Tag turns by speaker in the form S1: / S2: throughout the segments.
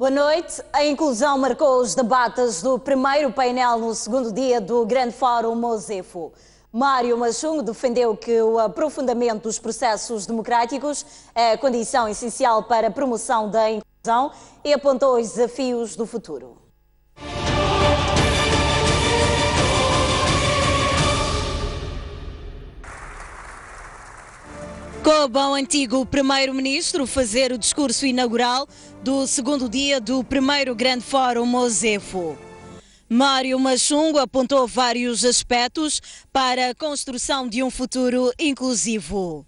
S1: Boa noite. A inclusão marcou os debates do primeiro painel no segundo dia do Grande Fórum Mosefo. Mário Machungo defendeu que o aprofundamento dos processos democráticos é condição essencial para a promoção da inclusão e apontou os desafios do futuro. Coube ao antigo primeiro-ministro fazer o discurso inaugural do segundo dia do primeiro Grande Fórum Mosefo. Mário Machungo apontou vários aspectos para a construção de um futuro inclusivo.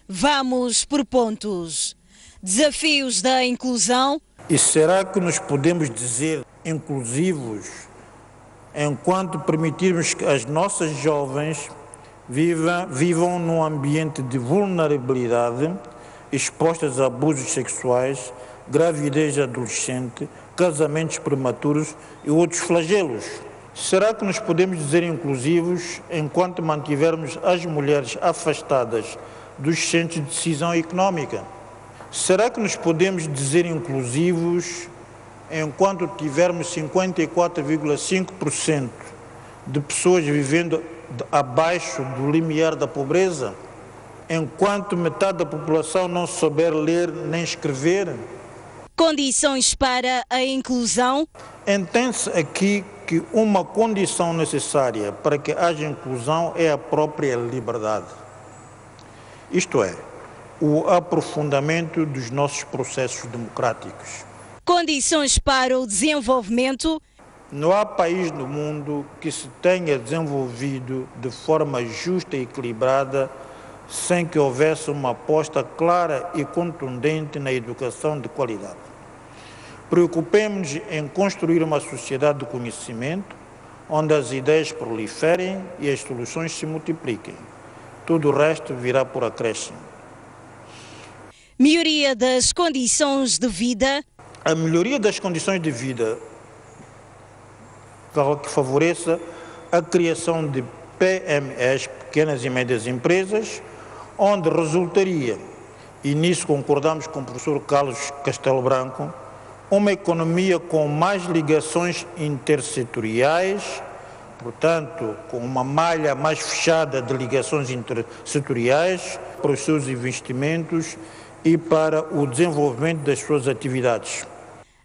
S1: Vamos por pontos. Desafios da inclusão.
S2: E será que nos podemos dizer inclusivos enquanto permitirmos que as nossas jovens vivam num ambiente de vulnerabilidade, expostas a abusos sexuais, gravidez adolescente, casamentos prematuros e outros flagelos? Será que nos podemos dizer inclusivos enquanto mantivermos as mulheres afastadas dos centros de decisão econômica? Será que nos podemos dizer inclusivos enquanto tivermos 54,5% de pessoas vivendo abaixo do limiar da pobreza, enquanto metade da população não souber ler nem escrever?
S1: Condições para a inclusão.
S2: Entende-se aqui que uma condição necessária para que haja inclusão é a própria liberdade. Isto é, o aprofundamento dos nossos processos democráticos.
S1: Condições para o desenvolvimento.
S2: Não há país no mundo que se tenha desenvolvido de forma justa e equilibrada sem que houvesse uma aposta clara e contundente na educação de qualidade. Preocupemos-nos em construir uma sociedade de conhecimento, onde as ideias proliferem e as soluções se multipliquem. Tudo o resto virá por acréscimo.
S1: Melhoria das condições de vida.
S2: A melhoria das condições de vida que favoreça a criação de PMEs, pequenas e médias empresas, onde resultaria, e nisso concordamos com o professor Carlos Castelo Branco, uma economia com mais ligações intersetoriais, portanto, com uma malha mais fechada de ligações intersetoriais para os seus investimentos e para o desenvolvimento das suas atividades.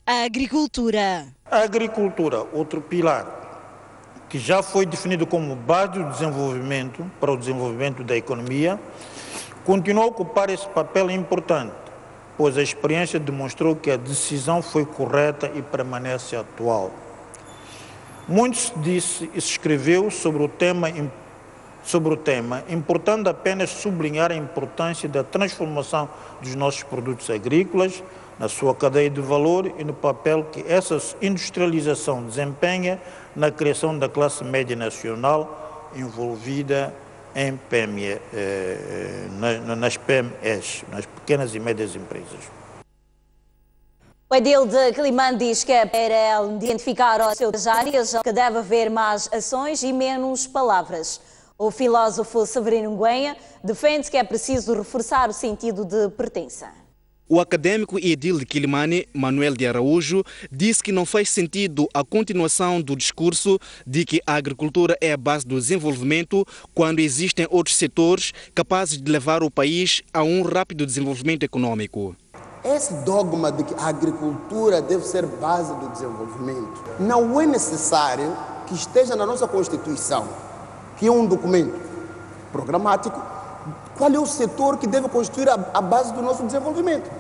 S1: A agricultura.
S2: A agricultura, outro pilar, que já foi definido como base do desenvolvimento, para o desenvolvimento da economia, continua a ocupar esse papel importante, pois a experiência demonstrou que a decisão foi correta e permanece atual. Muito se disse e se escreveu sobre o tema, importando apenas sublinhar a importância da transformação dos nossos produtos agrícolas, na sua cadeia de valor e no papel que essa industrialização desempenha na criação da classe média nacional envolvida em PME, nas PMEs, nas pequenas e médias empresas.
S1: O edil de Quelimane diz que é para identificar as suas áreas que deve haver mais ações e menos palavras. O filósofo Severino Nguenha defende que é preciso reforçar o sentido de pertença.
S3: O acadêmico e edil de Quelimane, Manuel de Araújo, disse que não faz sentido a continuação do discurso de que a agricultura é a base do desenvolvimento quando existem outros setores capazes de levar o país a um rápido desenvolvimento econômico.
S4: Esse dogma de que a agricultura deve ser base do desenvolvimento não é necessário que esteja na nossa Constituição, que é um documento programático. Qual é o setor que deve constituir a base do nosso desenvolvimento?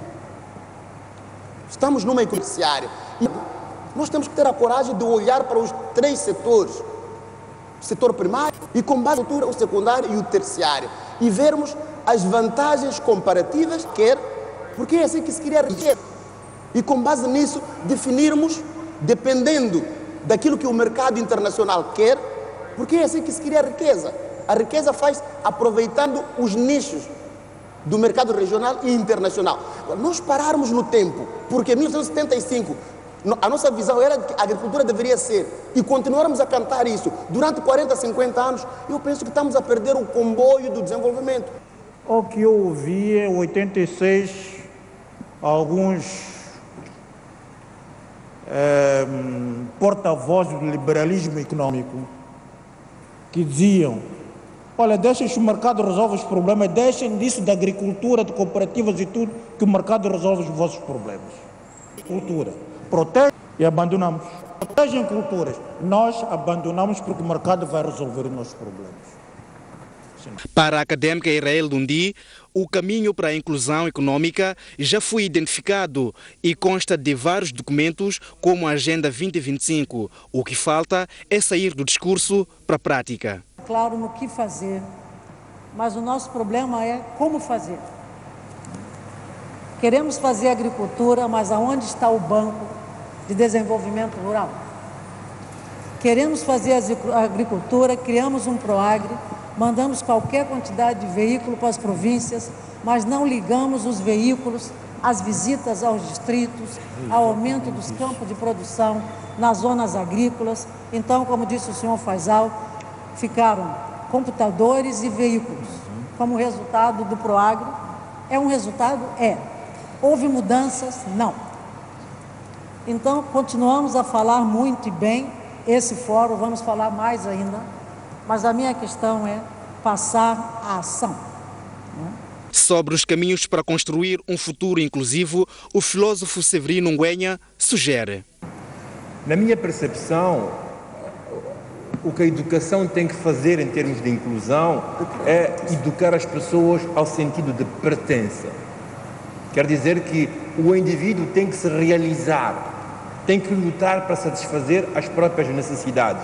S4: Estamos numa economia e nós temos que ter a coragem de olhar para os três setores, o setor primário e com base no o secundário e o terciário, e vermos as vantagens comparativas, porque é assim que se cria riqueza. E com base nisso definirmos, dependendo daquilo que o mercado internacional quer, porque é assim que se cria riqueza. A riqueza faz aproveitando os nichos do mercado regional e internacional. Nós pararmos no tempo, porque em 1975 a nossa visão era que a agricultura deveria ser, e continuarmos a cantar isso durante 40, 50 anos, eu penso que estamos a perder o comboio do desenvolvimento.
S2: O que eu ouvi em 86, alguns porta-vozes do liberalismo econômico que diziam: olha, deixem que o mercado resolva os problemas, deixem disso da agricultura, de cooperativas e tudo, que o mercado resolve os vossos problemas. Cultura. Protege e abandonamos. Protegem culturas. Nós abandonamos porque o mercado vai resolver os nossos problemas.
S3: Para a académica Israel Dundi, o caminho para a inclusão econômica já foi identificado e consta de vários documentos como a Agenda 2025. O que falta é sair do discurso para a prática.
S5: Claro no que fazer, mas o nosso problema é como fazer. Queremos fazer agricultura, mas aonde está o Banco de Desenvolvimento Rural? Queremos fazer agricultura, criamos um PROAGRE, mandamos qualquer quantidade de veículo para as províncias, mas não ligamos os veículos às visitas aos distritos, ao aumento dos campos de produção nas zonas agrícolas. Então, como disse o senhor Faisal, ficaram computadores e veículos. Como resultado do PROAGRE, é um resultado? É. Houve mudanças? Não. Então, continuamos a falar muito e bem, esse fórum, vamos falar mais ainda, mas a minha questão é passar à ação.
S3: Sobre os caminhos para construir um futuro inclusivo, o filósofo Severino Nguenha sugere:
S6: na minha percepção, o que a educação tem que fazer em termos de inclusão é educar as pessoas ao sentido de pertença. Quer dizer que o indivíduo tem que se realizar, tem que lutar para satisfazer as próprias necessidades,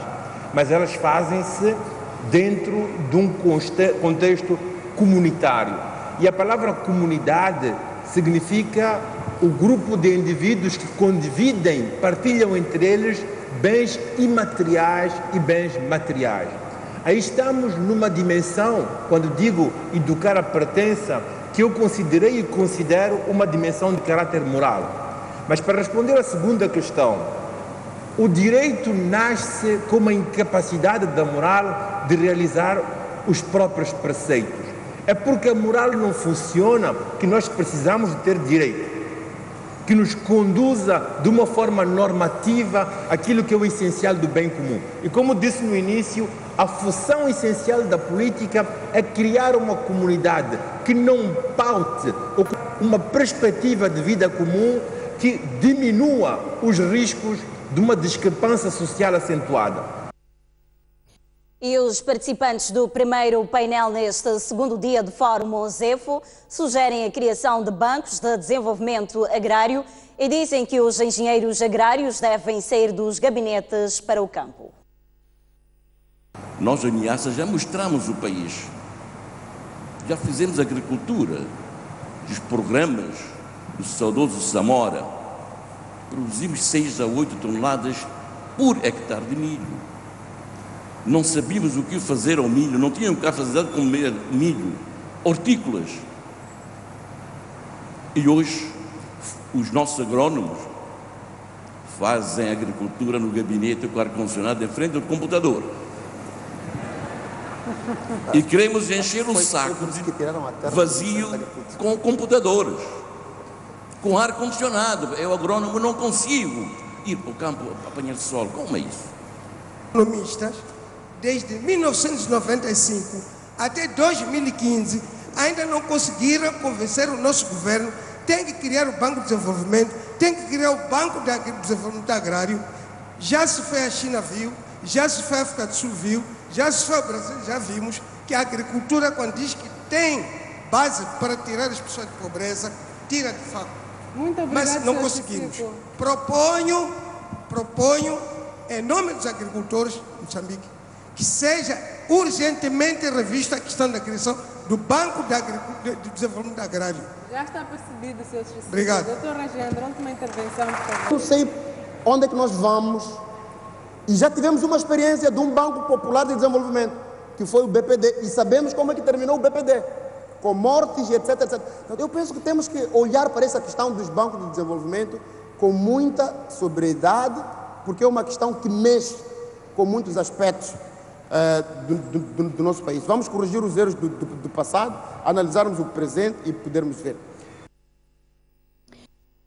S6: mas elas fazem-se dentro de um contexto comunitário. E a palavra comunidade significa o grupo de indivíduos que condividem, partilham entre eles bens imateriais e bens materiais. Aí estamos numa dimensão, quando digo educar a pertença, que eu considerei e considero uma dimensão de caráter moral. Mas para responder à segunda questão, o direito nasce com uma incapacidade da moral de realizar os próprios preceitos. É porque a moral não funciona que nós precisamos de ter direito, que nos conduza de uma forma normativa aquilo que é o essencial do bem comum. E como disse no início, a função essencial da política é criar uma comunidade que não paute uma perspectiva de vida comum que diminua os riscos de uma discrepância social acentuada.
S1: E os participantes do primeiro painel neste segundo dia do Fórum Mozefo sugerem a criação de bancos de desenvolvimento agrário e dizem que os engenheiros agrários devem sair dos gabinetes para o campo.
S7: Nós, a Niassa, já mostramos o país. Já fizemos agricultura, os programas do saudoso Zamora. Produzimos 6 a 8 toneladas por hectare de milho. Não sabíamos o que fazer ao milho, não tínhamos capacidade de comer milho, hortícolas. E hoje, os nossos agrónomos fazem agricultura no gabinete com ar-condicionado em frente ao computador. E queremos encher o saco vazio com computadores, com ar-condicionado. Eu, agrônomo, não consigo ir para o campo apanhar sol. Como é isso?
S8: Economistas, desde 1995 até 2015, ainda não conseguiram convencer o nosso governo. Tem que criar o Banco de Desenvolvimento, tem que criar o Banco de Desenvolvimento Agrário. Já se foi a China, viu, já se foi a África do Sul, viu, já se foi ao Brasil, já vimos que a agricultura, quando diz que tem base para tirar as pessoas de pobreza, tira de fato.
S9: Muito obrigado,
S8: mas não conseguimos. Proponho, em nome dos agricultores de Moçambique, que seja urgentemente revista a questão da criação do Banco de Desenvolvimento Agrário.
S9: Já está percebido, Sr. Justiça.
S8: Obrigado.
S9: Doutor Regendro, última intervenção, por favor.
S4: Não sei onde é que nós vamos. E já tivemos uma experiência de um Banco Popular de Desenvolvimento, que foi o BPD, e sabemos como é que terminou o BPD, com mortes e etc, etc. Então, eu penso que temos que olhar para essa questão dos bancos de desenvolvimento com muita sobriedade, porque é uma questão que mexe com muitos aspectos do nosso país. Vamos corrigir os erros do passado, analisarmos o presente e podermos ver.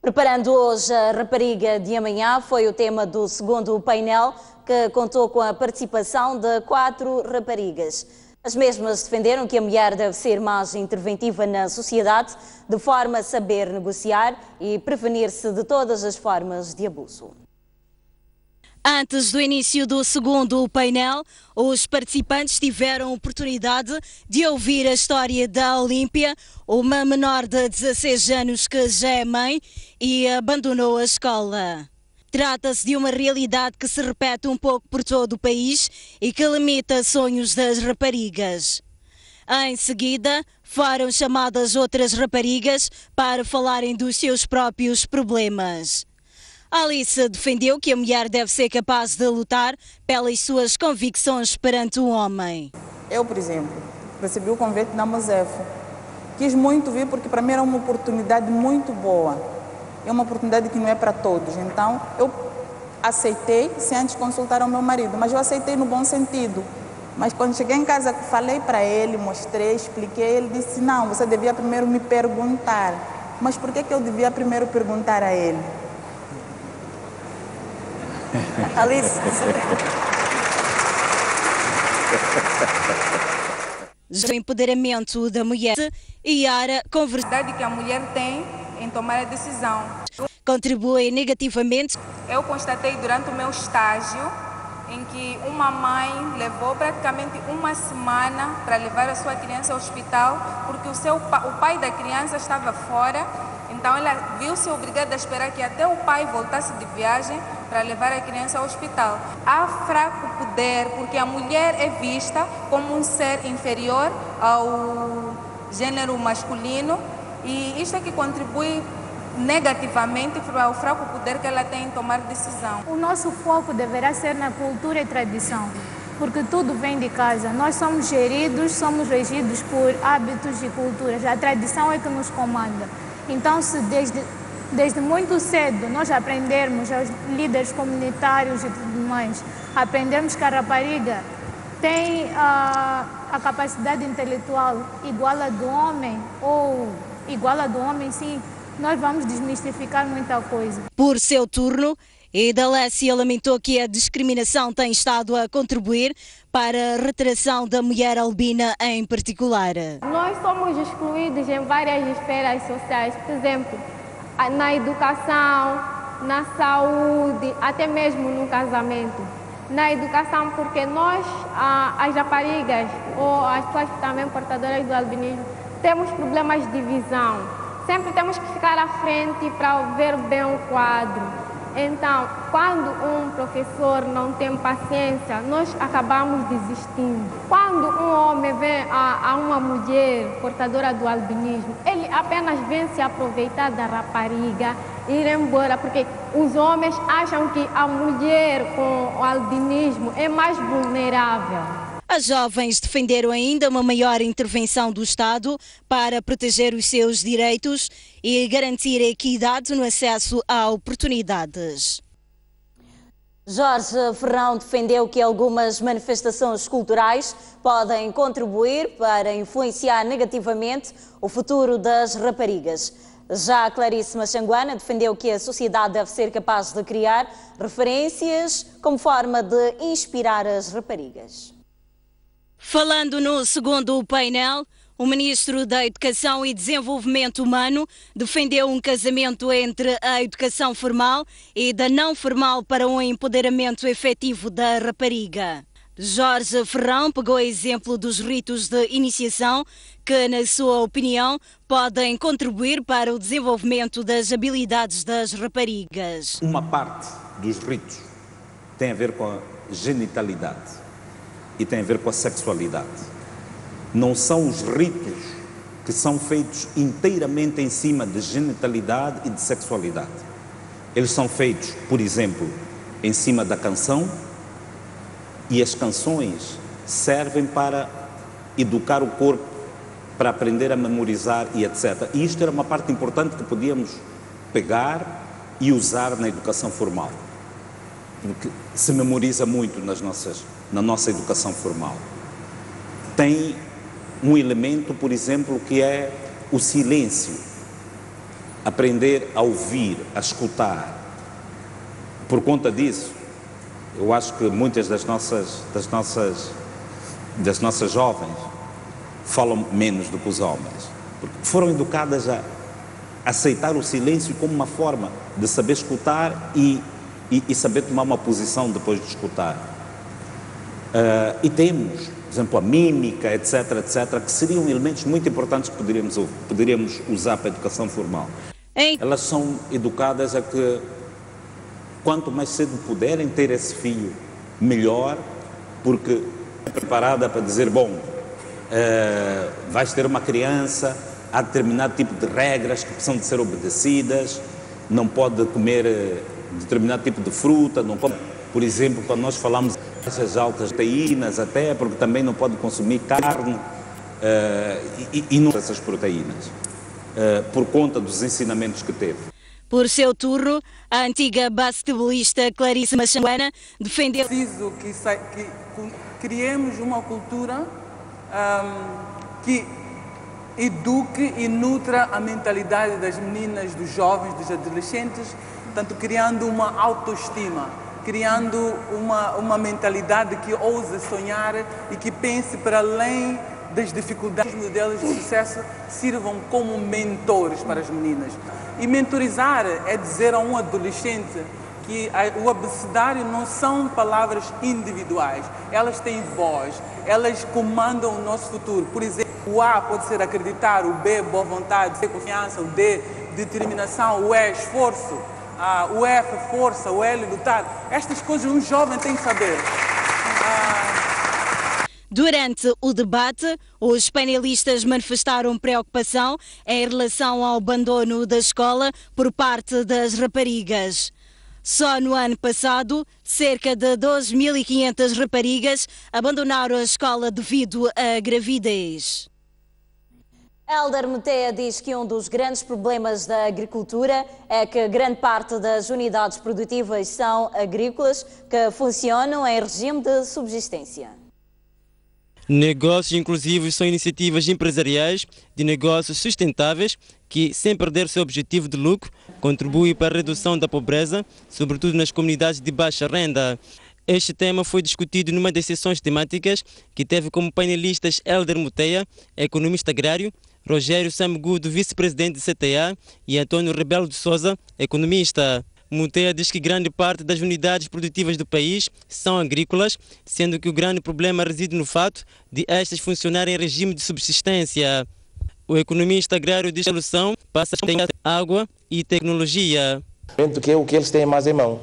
S1: Preparando hoje a rapariga de amanhã foi o tema do segundo painel, que contou com a participação de 4 raparigas. As mesmas defenderam que a mulher deve ser mais interventiva na sociedade, de forma a saber negociar e prevenir-se de todas as formas de abuso. Antes do início do segundo painel, os participantes tiveram a oportunidade de ouvir a história da Olímpia, uma menor de 16 anos que já é mãe e abandonou a escola. Trata-se de uma realidade que se repete um pouco por todo o país e que limita sonhos das raparigas. Em seguida, foram chamadas outras raparigas para falarem dos seus próprios problemas. Alice defendeu que a mulher deve ser capaz de lutar pelas suas convicções perante o homem.
S10: Eu, por exemplo, recebi o convite da Mosefo. Quis muito vir porque para mim era uma oportunidade muito boa. É uma oportunidade que não é para todos. Então, eu aceitei sem antes consultar o meu marido, mas eu aceitei no bom sentido. Mas quando cheguei em casa, falei para ele, mostrei, expliquei, ele disse, não, você devia primeiro me perguntar. Mas por que eu devia primeiro perguntar a ele? Alice.
S1: O empoderamento da mulher e Yara
S11: conversar que a mulher tem em tomar a decisão.
S1: Contribui negativamente.
S11: Eu constatei durante o meu estágio em que uma mãe levou praticamente uma semana para levar a sua criança ao hospital porque o pai da criança estava fora, então ela viu-se obrigada a esperar que até o pai voltasse de viagem para levar a criança ao hospital. Há fraco poder porque a mulher é vista como um ser inferior ao gênero masculino e isto é que contribui negativamente para o fraco poder que ela tem em tomar decisão.
S12: O nosso foco deverá ser na cultura e tradição, porque tudo vem de casa. Nós somos geridos, somos regidos por hábitos e culturas. A tradição é que nos comanda. Então, se desde muito cedo nós aprendermos, aos líderes comunitários e tudo mais, aprendemos que a rapariga tem a capacidade intelectual igual a do homem, ou igual a do homem, sim, nós vamos desmistificar muita coisa.
S1: Por seu turno, Idalécia lamentou que a discriminação tem estado a contribuir para a retração da mulher albina em particular.
S13: Nós somos excluídos em várias esferas sociais, por exemplo, na educação, na saúde, até mesmo no casamento. Na educação, porque nós, as raparigas ou as pessoas também portadoras do albinismo, temos problemas de visão. Sempre temos que ficar à frente para ver bem o quadro. Então, quando um professor não tem paciência, nós acabamos desistindo. Quando um homem vê a uma mulher portadora do albinismo, ele apenas vem se aproveitar da rapariga e ir embora, porque os homens acham que a mulher com o albinismo é mais vulnerável.
S1: As jovens defenderam ainda uma maior intervenção do Estado para proteger os seus direitos e garantir a equidade no acesso a oportunidades. Jorge Ferrão defendeu que algumas manifestações culturais podem contribuir para influenciar negativamente o futuro das raparigas. Já Clarice Machanguana defendeu que a sociedade deve ser capaz de criar referências como forma de inspirar as raparigas. Falando no segundo painel, o Ministro da Educação e Desenvolvimento Humano defendeu um casamento entre a educação formal e da não formal para um empoderamento efetivo da rapariga. Jorge Ferrão pegou exemplo dos ritos de iniciação que, na sua opinião, podem contribuir para o desenvolvimento das habilidades das raparigas.
S14: Uma parte dos ritos tem a ver com a genitalidade e tem a ver com a sexualidade. Não são os ritos que são feitos inteiramente em cima de genitalidade e de sexualidade. Eles são feitos, por exemplo, em cima da canção, e as canções servem para educar o corpo, para aprender a memorizar e etc. E isto era uma parte importante que podíamos pegar e usar na educação formal, porque se memoriza muito na nossa educação formal. Tem um elemento, por exemplo, que é o silêncio. aprender a ouvir, a escutar. Por conta disso, eu acho que muitas das nossas jovens falam menos do que os homens, porque foram educadas a aceitar o silêncio como uma forma de saber escutar e saber tomar uma posição depois de escutar. E temos, por exemplo, a mímica, etc., que seriam elementos muito importantes que poderíamos usar para a educação formal. Elas são educadas a que, quanto mais cedo puderem ter esse filho, melhor, porque é preparada para dizer, bom, vais ter uma criança, há determinado tipo de regras que precisam de ser obedecidas, não pode comer determinado tipo de fruta, não pode, por exemplo, quando nós falamos essas altas proteínas, até porque também não pode consumir carne e não essas proteínas, por conta dos ensinamentos que teve.
S1: Por seu turno, a antiga basquetebolista Clarice Machanguana defendeu...
S15: É preciso que criemos uma cultura que eduque e nutra a mentalidade das meninas, dos jovens, dos adolescentes, portanto, criando uma autoestima, criando uma mentalidade que ouse sonhar e que pense para além das dificuldades. Os modelos de sucesso sirvam como mentores para as meninas. E mentorizar é dizer a um adolescente que o abecedário não são palavras individuais, elas têm voz, elas comandam o nosso futuro. Por exemplo, o A pode ser acreditar, o B, boa vontade, o C, confiança, o D, determinação, o E, esforço, o F, força, o L, lutar. Estas coisas um jovem tem que saber.
S1: Durante o debate, os painelistas manifestaram preocupação em relação ao abandono da escola por parte das raparigas. Só no ano passado, cerca de 2.500 raparigas abandonaram a escola devido à gravidez. Hélder Meteia diz que um dos grandes problemas da agricultura é que grande parte das unidades produtivas são agrícolas que funcionam em regime de subsistência.
S16: Negócios inclusivos são iniciativas empresariais de negócios sustentáveis que, sem perder seu objetivo de lucro, contribuem para a redução da pobreza, sobretudo nas comunidades de baixa renda. Este tema foi discutido numa das sessões temáticas que teve como painelistas Hélder Meteia, economista agrário, Rogério Samgudo, vice-presidente do CTA, e Antônio Rebelo de Sousa, economista. Meteia diz que grande parte das unidades produtivas do país são agrícolas, sendo que o grande problema reside no fato de estas funcionarem em regime de subsistência. O economista agrário diz que a solução passa por água e tecnologia.
S17: Que é o que eles têm mais em mão.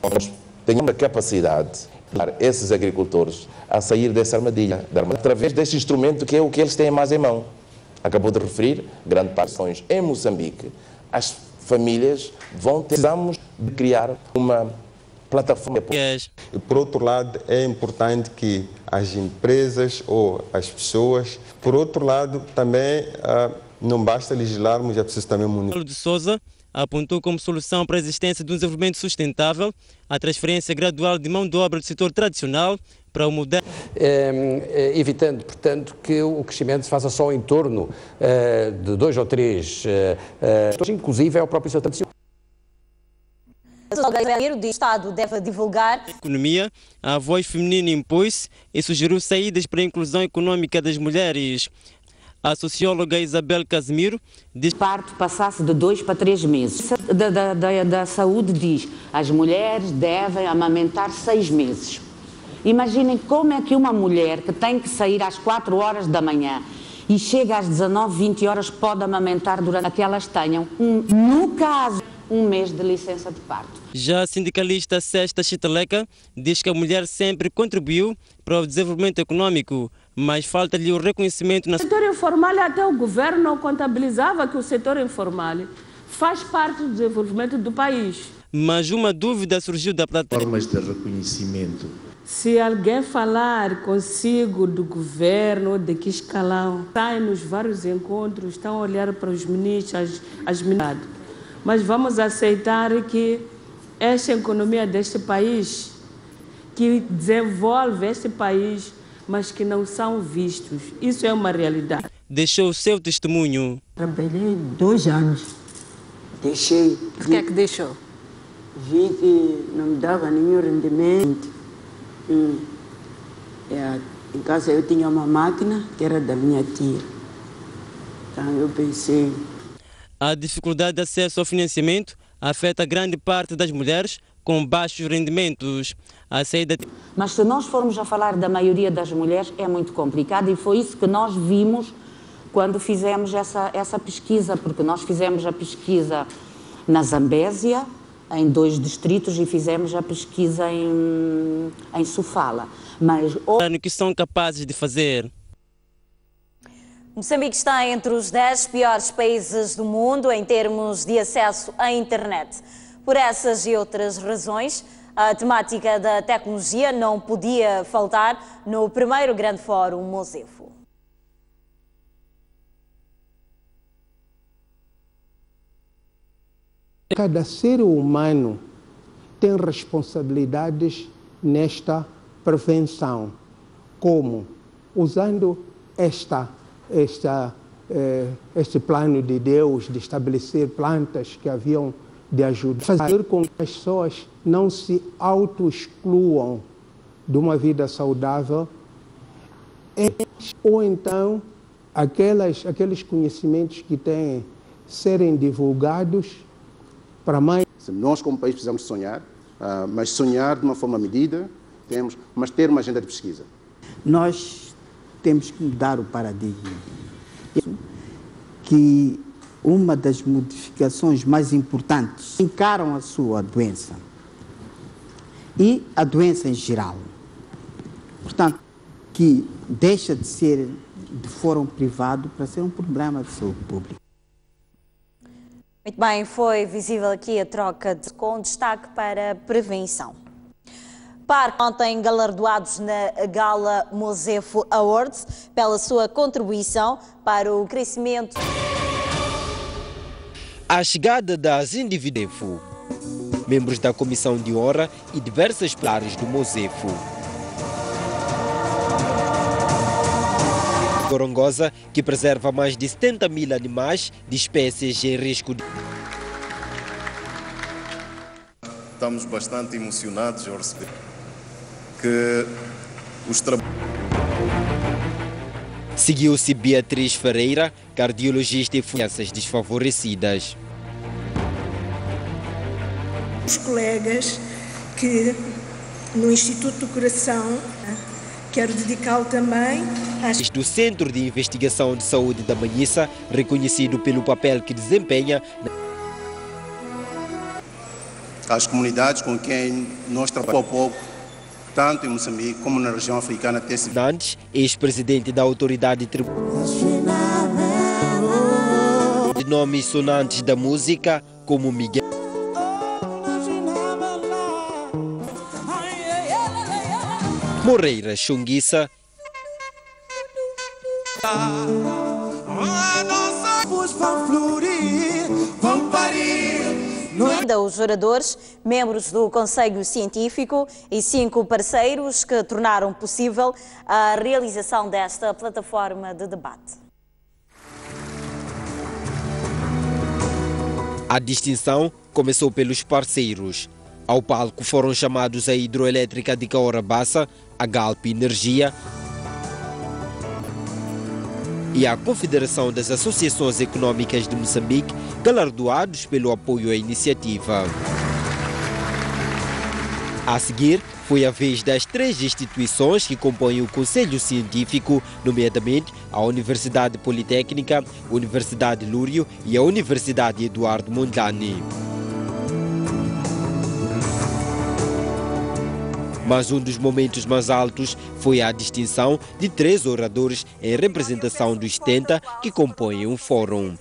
S17: Nós temos a capacidade de ajudar esses agricultores a sair dessa armadilha, através deste instrumento que é o que eles têm mais em mão. Acabou de referir, grande parte em Moçambique, as famílias precisamos de criar uma plataforma.
S18: E por outro lado, é importante que as empresas ou as pessoas, por outro lado, também não basta legislarmos, é preciso também monitorar.
S16: De Sousa apontou como solução para a existência de um desenvolvimento sustentável a transferência gradual de mão de obra do setor tradicional para o moderno.
S19: Evitando, portanto, que o crescimento se faça só em torno de 2 ou 3, inclusive é o próprio setor tradicional.
S1: O Estado deve divulgar.
S16: Economia, a voz feminina impôs-se e sugeriu saídas para a inclusão econômica das mulheres. A socióloga Isabel Casimiro diz que
S20: o parto passasse de 2 para 3 meses. Da saúde diz as mulheres devem amamentar 6 meses. Imaginem como é que uma mulher que tem que sair às 4 horas da manhã e chega às 19, 20 horas pode amamentar durante que elas tenham, no caso, 1 mês de licença de parto.
S16: Já a sindicalista Sesta Chitaleca diz que a mulher sempre contribuiu para o desenvolvimento econômico, mas falta-lhe o reconhecimento na...
S21: O setor informal, até o governo não contabilizava que o setor informal faz parte do desenvolvimento do país.
S16: Mas uma dúvida surgiu da plataforma.
S22: Formas de reconhecimento.
S21: Se alguém falar consigo do governo, de que escalão, saem nos vários encontros, estão a olhar para os ministros, as ministras. Mas vamos aceitar que esta economia deste país, que desenvolve este país, mas que não são vistos. Isso é uma realidade.
S16: Deixou o seu testemunho.
S23: Trabalhei 2 anos
S2: Deixei.
S22: Por que é que deixou?
S2: Vi que não me dava nenhum rendimento. Em casa eu tinha uma máquina que era da minha tia. Então eu pensei...
S16: A dificuldade de acesso ao financiamento afeta grande parte das mulheres com baixos rendimentos. A saída...
S20: Mas se nós formos a falar da maioria das mulheres, é muito complicado e foi isso que nós vimos quando fizemos essa pesquisa, porque nós fizemos a pesquisa na Zambésia, em 2 distritos, e fizemos a pesquisa em Sofala. Mas
S16: o que são capazes de fazer?
S1: Moçambique está entre os 10 piores países do mundo em termos de acesso à internet. Por essas e outras razões, a temática da tecnologia não podia faltar no primeiro Grande Fórum Mozefo.
S23: Cada ser humano tem responsabilidades nesta prevenção, como usando este plano de Deus de estabelecer plantas que haviam de ajudar, fazer com que as pessoas não se auto-excluam de uma vida saudável, ou então aqueles conhecimentos que têm serem divulgados para mais.
S4: Nós como país precisamos sonhar, mas sonhar de uma forma medida, mas ter uma agenda de pesquisa.
S2: Nós temos que mudar o paradigma. Que uma das modificações mais importantes encaram a sua doença e a doença em geral. Portanto, que deixa de ser de fórum privado para ser um problema de saúde pública.
S1: Muito bem, foi visível aqui a troca com destaque para a prevenção. Par ontem galardoados na Gala Mozefo Awards pela sua contribuição para o crescimento.
S24: A chegada das indivíduos, membros da Comissão de Honra e diversos pilares do Mozefo. Gorongosa, que preserva mais de 70 mil animais de espécies em risco.
S25: Estamos bastante emocionados ao receber que os trabalhos.
S24: Seguiu-se Beatriz Ferreira, cardiologista e crianças desfavorecidas.
S26: Os colegas que no Instituto do Coração, quero dedicá-lo também
S24: do Centro de Investigação de Saúde da Manhissa, reconhecido pelo papel que desempenha
S4: as comunidades com quem nós trabalhamos pouco, tanto em Moçambique como na região africana.
S24: Nantes, ex-presidente da autoridade tributária, de nomes sonantes da música, como Miguel Moreira Xunguissa,
S1: Ainda os oradores, membros do Conselho Científico e 5 parceiros que tornaram possível a realização desta plataforma de debate.
S24: A distinção começou pelos parceiros. Ao palco foram chamados a Hidroelétrica de Cahora Bassa, a Galp Energia e a Confederação das Associações Econômicas de Moçambique, galardoados pelo apoio à iniciativa. A seguir, foi a vez das 3 instituições que compõem o Conselho Científico, nomeadamente a Universidade Politécnica, a Universidade Lúrio e a Universidade Eduardo Mondlane. Mas um dos momentos mais altos foi a distinção de 3 oradores em representação dos 70 que compõem o fórum.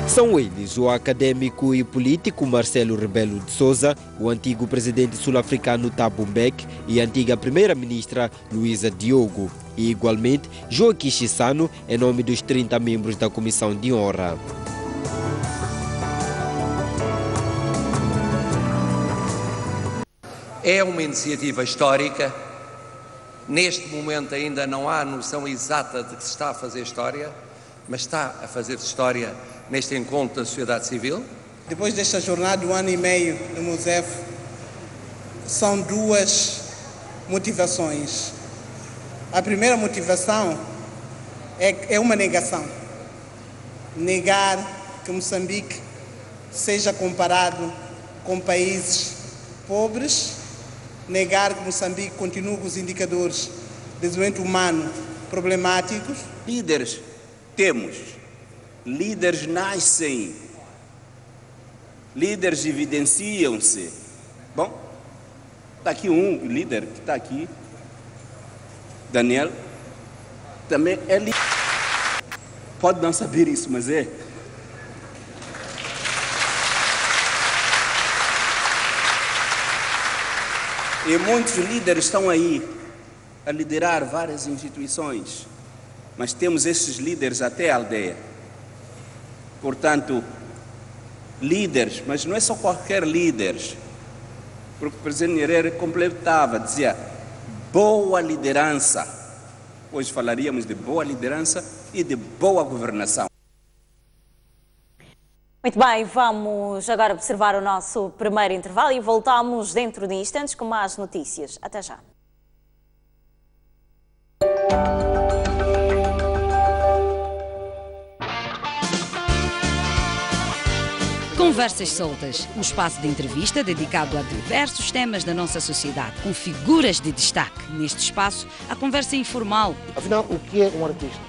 S24: São eles o acadêmico e político Marcelo Rebelo de Sousa, o antigo presidente sul-africano Thabo Mbeki e a antiga primeira-ministra Luísa Diogo, e igualmente Joaquim Chissano, em nome dos 30 membros da Comissão de Honra.
S27: É uma iniciativa histórica. Neste momento ainda não há noção exata de que se está a fazer história, mas está a fazer história neste encontro da sociedade civil?
S3: Depois desta jornada de 1 ano e meio no MUSEF, são duas motivações. A primeira motivação é uma negação. Negar que Moçambique seja comparado com países pobres, negar que Moçambique continue com os indicadores de desenvolvimento humano problemáticos.
S5: Líderes temos, líderes nascem, líderes evidenciam-se. Bom, está aqui um líder que está aqui, Daniel, também é líder. Pode não saber isso, mas é. E muitos líderes estão aí a liderar várias instituições, mas temos esses líderes até a aldeia. Portanto, líderes, mas não é só qualquer líderes, porque o presidente Nyerere completava, dizia, boa liderança. Hoje falaríamos de boa liderança e de boa governação.
S6: Muito bem, vamos agora observar o nosso primeiro intervalo e voltamos dentro de instantes com mais notícias. Até já.
S7: Conversas Soltas, um espaço de entrevista dedicado a diversos temas da nossa sociedade, com figuras de destaque. Neste espaço, a conversa é informal.
S8: Afinal, o que é um artista?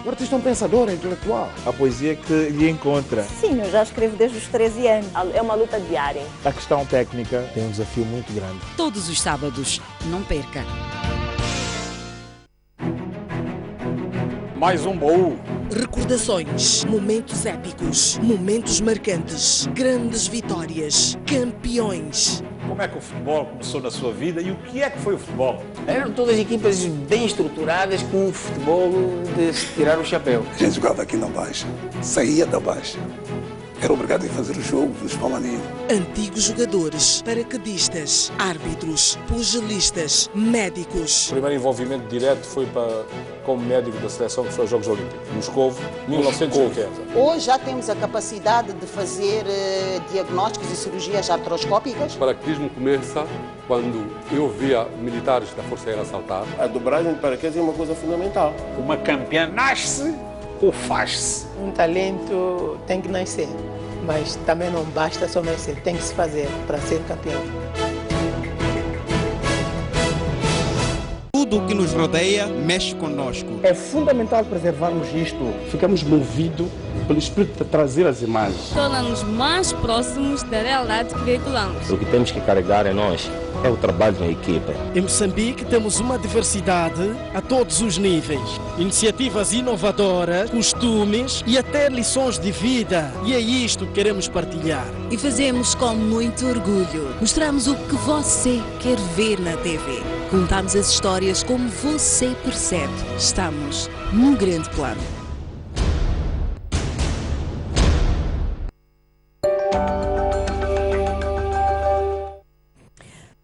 S8: O artista é um pensador, é intelectual.
S9: A poesia que lhe encontra.
S22: Sim, eu já escrevo desde os 13 anos. É uma luta diária.
S9: A questão técnica tem um desafio muito grande.
S7: Todos os sábados, não perca.
S9: Mais um baú.
S28: Recordações, momentos épicos, momentos marcantes, grandes vitórias, campeões.
S9: Como é que o futebol começou na sua vida e o que é que foi o futebol?
S8: Eram todas equipas bem estruturadas com um futebol de se tirar o chapéu.
S29: A gente jogava aqui na Baixa, saía da Baixa. Era obrigado a fazer o jogo nos Palmaninhos.
S28: Antigos jogadores, paraquedistas, árbitros, pugilistas, médicos.
S9: O primeiro envolvimento direto foi como médico da seleção que foi aos Jogos Olímpicos, Moscovo, 1980.
S30: Hoje já temos a capacidade de fazer diagnósticos e cirurgias artroscópicas.
S31: O paraquedismo começa quando eu via militares da Força Aérea saltar.
S29: A dobragem de paraquedas é uma coisa fundamental.
S9: Uma campeã nasce ou faz-se?
S26: Um talento tem que nascer, mas também não basta só nascer, tem que se fazer para ser campeão.
S32: Tudo o que nos rodeia mexe conosco.
S8: É fundamental preservarmos isto. Ficamos movidos pelo espírito de trazer as imagens.
S33: Torna-nos mais próximos da realidade que veiculamos.
S8: O que temos que carregar em nós é o trabalho em equipa.
S28: Em Moçambique temos uma diversidade a todos os níveis. Iniciativas inovadoras, costumes e até lições de vida. E é isto que queremos partilhar.
S34: E fazemos com muito orgulho. Mostramos o que você quer ver na TV. Contamos as histórias como você percebe. Estamos num grande plano.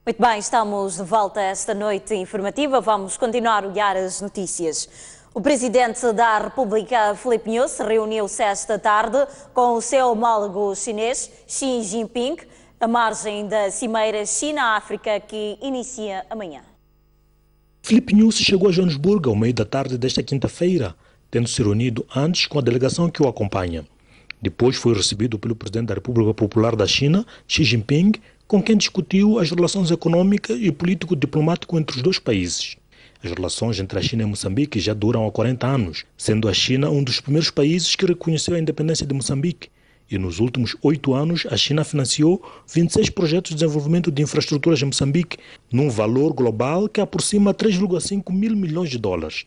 S6: Muito bem, estamos de volta a esta noite informativa. Vamos continuar a olhar as notícias. O presidente da República, Filipe Nyusi, reuniu-se esta tarde com o seu homólogo chinês, Xi Jinping, à margem da cimeira China-África que inicia amanhã.
S35: Filipe Nyusi chegou a Joanesburgo ao meio da tarde desta quinta-feira, tendo se reunido antes com a delegação que o acompanha. Depois foi recebido pelo presidente da República Popular da China, Xi Jinping, com quem discutiu as relações econômicas e político-diplomático entre os dois países. As relações entre a China e Moçambique já duram há 40 anos, sendo a China um dos primeiros países que reconheceu a independência de Moçambique. E nos últimos 8 anos, a China financiou 26 projetos de desenvolvimento de infraestruturas em Moçambique, num valor global que aproxima 3,5 mil milhões de dólares.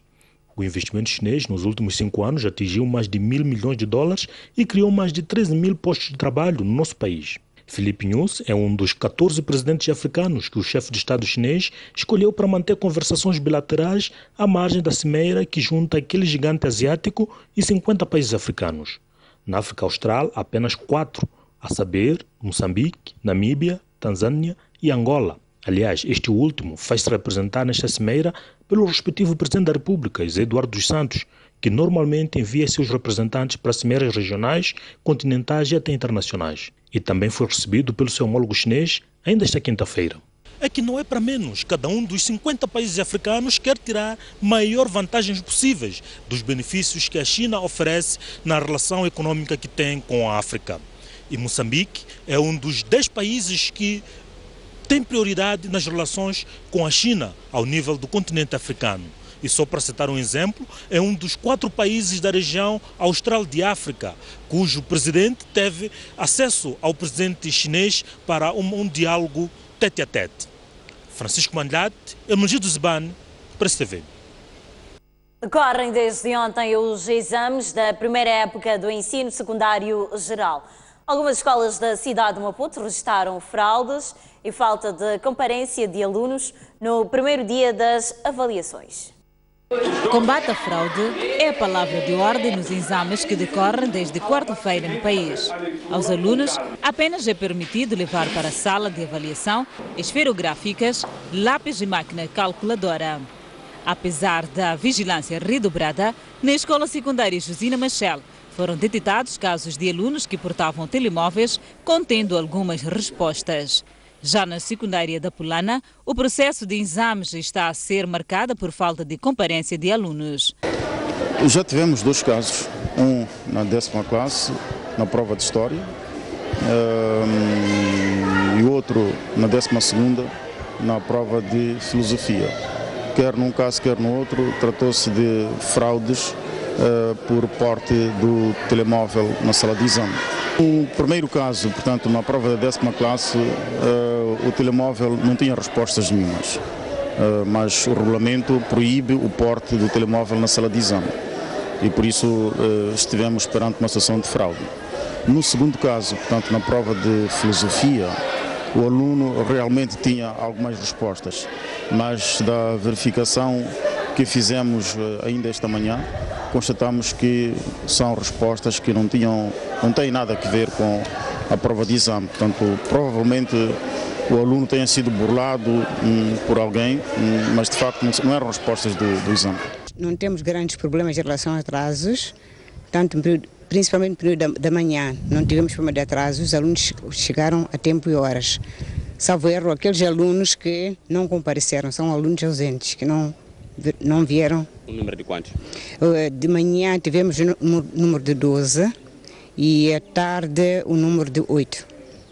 S35: O investimento chinês nos últimos 5 anos atingiu mais de 1.000 milhões de dólares e criou mais de 13 mil postos de trabalho no nosso país. Filipe Nyusi é um dos 14 presidentes africanos que o chefe de Estado chinês escolheu para manter conversações bilaterais à margem da cimeira que junta aquele gigante asiático e 50 países africanos. Na África Austral, apenas 4, a saber, Moçambique, Namíbia, Tanzânia e Angola. Aliás, este último faz-se representar nesta cimeira pelo respectivo Presidente da República, José Eduardo dos Santos, que normalmente envia seus representantes para cimeiras regionais, continentais e até internacionais. E também foi recebido pelo seu homólogo chinês ainda esta quinta-feira. É que não é para menos. Cada um dos 50 países africanos quer tirar maior vantagens possíveis dos benefícios que a China oferece na relação econômica que tem com a África. E Moçambique é um dos 10 países que tem prioridade nas relações com a China ao nível do continente africano. E só para citar um exemplo, é um dos 4 países da região austral de África, cujo presidente teve acesso ao presidente chinês para um diálogo tete-a-tete. Francisco Mandlate, Emergido Zibane, Press TV.
S6: Decorrem desde ontem os exames da primeira época do ensino secundário geral. Algumas escolas da cidade de Maputo registaram fraudes e falta de comparência de alunos no primeiro dia das avaliações.
S2: Combate à fraude é a palavra de ordem nos exames que decorrem desde quarta-feira no país. Aos alunos apenas é permitido levar para a sala de avaliação esferográficas, lápis e máquina calculadora. Apesar da vigilância redobrada, na escola secundária Josina Machel foram detectados casos de alunos que portavam telemóveis contendo algumas respostas. Já na secundária da Pulana, o processo de exames está a ser marcado por falta de comparência de alunos.
S10: Já tivemos 2 casos, um na 10ª classe, na prova de História, e outro na 12ª, na prova de Filosofia. Quer num caso, quer no outro, tratou-se de fraudes por porte do telemóvel na sala de exame. No primeiro caso, portanto, na prova da 10ª classe, o telemóvel não tinha respostas nenhumas, mas o regulamento proíbe o porte do telemóvel na sala de exame e por isso estivemos perante uma situação de fraude. No segundo caso, portanto, na prova de Filosofia, o aluno realmente tinha algumas respostas, mas da verificação que fizemos ainda esta manhã, constatamos que são respostas que não têm nada a ver com a prova de exame. Portanto, provavelmente o aluno tenha sido burlado por alguém, mas de facto não eram respostas do exame.
S11: Não temos grandes problemas em relação a atrasos, principalmente no período da manhã. Não tivemos problema de atrasos, os alunos chegaram a tempo e horas. Salvo erro, aqueles alunos que não compareceram, são alunos ausentes, que não vieram.
S12: O número de quantos?
S11: De manhã tivemos o número de 12 e à tarde o número de 8.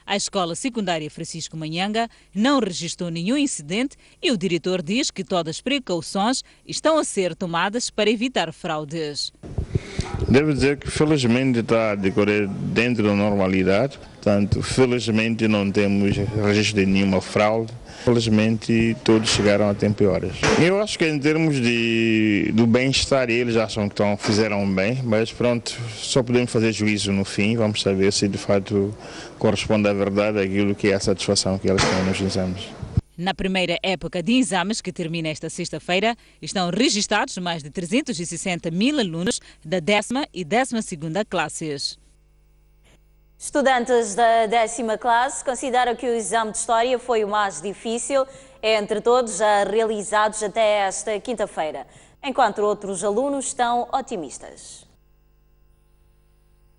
S2: A escola secundária Francisco Manhanga não registrou nenhum incidente e o diretor diz que todas as precauções estão a ser tomadas para evitar fraudes.
S13: Devo dizer que felizmente está a decorrer dentro da normalidade, portanto, felizmente não temos registro de nenhuma fraude. Felizmente todos chegaram a tempo e horas. Eu acho que em termos do bem-estar eles acham que fizeram bem, mas pronto, só podemos fazer juízo no fim, vamos saber se de fato corresponde à verdade aquilo que é a satisfação que eles têm nos exames.
S2: Na primeira época de exames, que termina esta sexta-feira, estão registrados mais de 360 mil alunos da 10ª e 12ª classes.
S6: Estudantes da 10ª classe consideram que o exame de História foi o mais difícil entre todos já realizados até esta quinta-feira, enquanto outros alunos estão otimistas.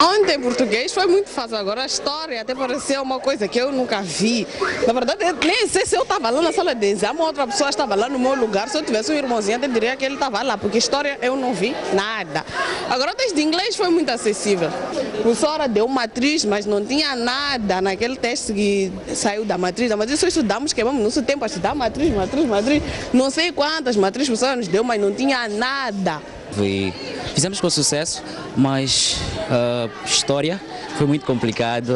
S14: Ontem português foi muito fácil, agora a história até pareceu uma coisa que eu nunca vi. Na verdade, nem sei se eu estava lá na sala de exame ou outra pessoa estava lá no meu lugar. Se eu tivesse um irmãozinho, eu diria que ele estava lá, porque história eu não vi nada. Agora, desde inglês foi muito acessível. A professora deu matriz, mas não tinha nada naquele teste que saiu da matriz. Da matriz só estudamos, queimamos nosso tempo a estudar matriz. Não sei quantas matrizes a professora nos deu, mas não tinha nada.
S15: Fizemos com sucesso, mas história foi muito complicado.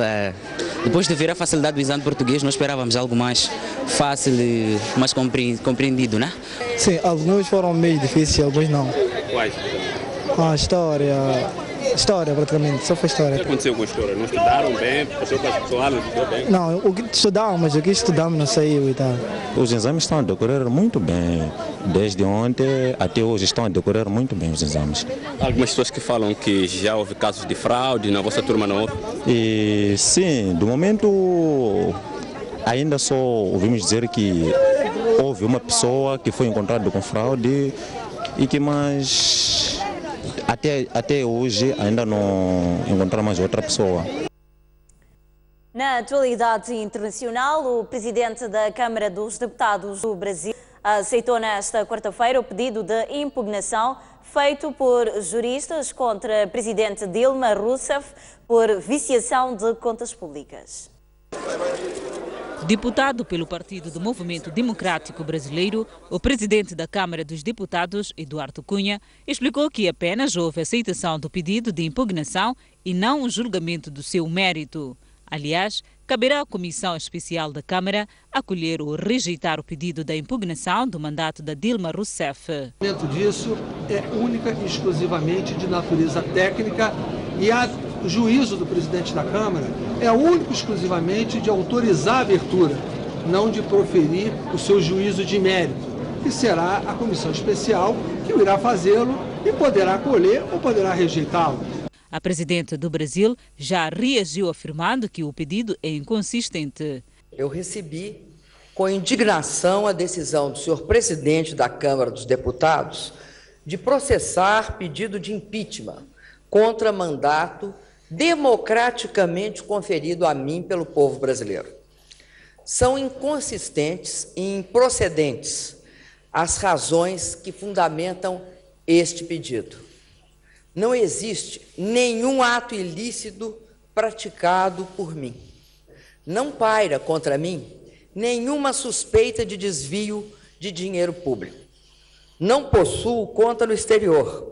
S15: Depois de ver a facilidade do exame de português, nós esperávamos algo mais fácil e mais compreendido, né?
S16: Sim, alguns foram meio difíceis, alguns não.
S12: Quais?
S16: História praticamente, só foi história.
S12: O que aconteceu com a história? Não estudaram bem? Passou para as pessoas, não estudou bem?
S16: Não, o que estudamos, mas o que estudamos não saiu e tal.
S17: Os exames estão a decorrer muito bem. Desde ontem até hoje estão a decorrer muito bem os exames.
S12: Algumas pessoas que falam que já houve casos de fraude, na vossa turma não houve?
S17: Sim, do momento ainda só ouvimos dizer que houve uma pessoa que foi encontrada com fraude e que mais Até hoje ainda não encontramos outra pessoa.
S6: Na atualidade internacional, o presidente da Câmara dos Deputados do Brasil aceitou nesta quarta-feira o pedido de impugnação feito por juristas contra a presidente Dilma Rousseff por viciação de contas públicas.
S2: Deputado pelo Partido do Movimento Democrático Brasileiro, o presidente da Câmara dos Deputados, Eduardo Cunha, explicou que apenas houve aceitação do pedido de impugnação e não um julgamento do seu mérito. Aliás, caberá à Comissão Especial da Câmara acolher ou rejeitar o pedido da impugnação do mandato da Dilma Rousseff.
S1: O momento disso é única e exclusivamente de natureza técnica e o juízo do presidente da Câmara é único e exclusivamente de autorizar a abertura, não de proferir o seu juízo de mérito, que será a Comissão Especial que irá fazê-lo e poderá acolher ou poderá rejeitá-lo.
S2: A presidente do Brasil já reagiu afirmando que o pedido é inconsistente.
S3: Eu recebi com indignação a decisão do senhor presidente da Câmara dos Deputados de processar pedido de impeachment contra mandato democraticamente conferido a mim pelo povo brasileiro. São inconsistentes e improcedentes as razões que fundamentam este pedido. Não existe nenhum ato ilícito praticado por mim. Não paira contra mim nenhuma suspeita de desvio de dinheiro público. Não possuo conta no exterior,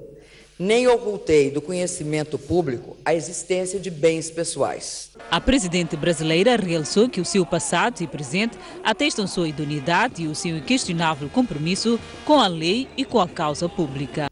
S3: nem ocultei do conhecimento público a existência de bens pessoais.
S2: A presidente brasileira realçou que o seu passado e presente atestam sua idoneidade e o seu inquestionável compromisso com a lei e com a causa pública.